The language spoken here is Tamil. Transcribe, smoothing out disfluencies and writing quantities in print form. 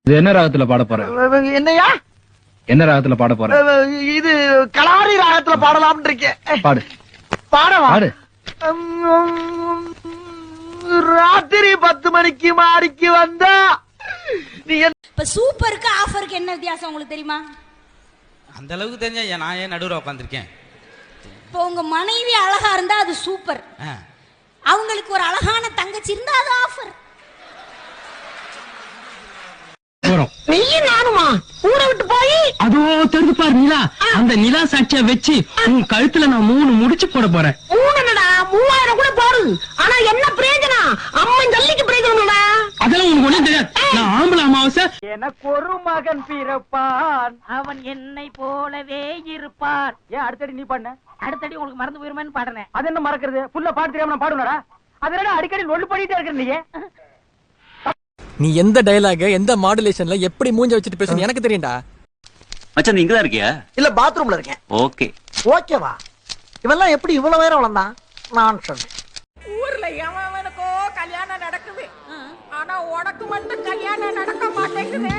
இது என்ன ராகத்துல பாட போற? என்னையா? என்ன ராகத்துல பாட போற? இது கலாரி ராகத்துல பாடலாம்னு இருக்கேன். பாடு. பாடவா? பாடு. ராத்திரி 10 மணிக்கு மாடிக்கு வந்தா நீ இப்ப சூப்பருக்கு ஆஃபருக்கு என்ன வித்தியாசம் உங்களுக்கு தெரியுமா? அந்த அளவுக்கு தெரிஞ்சா நான் ஏன் நடுவுல உட்காந்துருக்கேன்? இப்போ உங்க மனைவி அழகா இருந்தா அது சூப்பர். அவங்களுக்கு ஒரு அழகான தங்கச்சி இருந்தா அது ஆஃபர். நீ நானுமா ஊரை விட்டு போய் அதோ தெரிஞ்சு பாரு நிலா. அந்த நிலா சாட்சியா வச்சு உன் கழுத்துல நான் 3 முடிச்சு போட போறேன். 3000 கூட போடு. ஆனா என்ன பிரயோஜனம்? அம்மன் ஜல்லிக்கு பிரயோஜனம்டா. அதெல்லாம் உனக்கு ஒண்ணும் தெரியாது. நான் ஆம்பளை அமாவாசை. எனக்கு ஒரு மகன் பிறப்பான், அவன் என்னை போலவே இருப்பார். ஏன் அடுத்தடி நீ பாடுன? அடுத்தடி உங்களுக்கு மறந்து போயிருமான்னு பாடுனேன். அது என்ன மறக்கிறது? புல்ல பாட்டு தெரியாம நான் பாடுனடா. அதனால அடிக்கடி நொல்லு பண்ணிட்டே இருக்க. நீ எந்த டயலாக எந்த மாடுலேஷன்ல எப்படி மூஞ்ச வச்சுட்டு பேசுற எனக்கு தெரியும்டா. மச்சான் நீ இங்கதான் இருக்கியா? இல்ல பாத்ரூம்ல இருக்கேன். ஓகே ஓகேவா? இவெல்லாம் எப்படி இவ்வளவு நேரம் வளர்ந்தான்? நான் சொல்றேன். ஊர்ல எவனுக்கோ கல்யாணம் நடக்குது, ஆனா உனக்கு மட்டும் கல்யாணம் நடக்க மாட்டேங்குதே.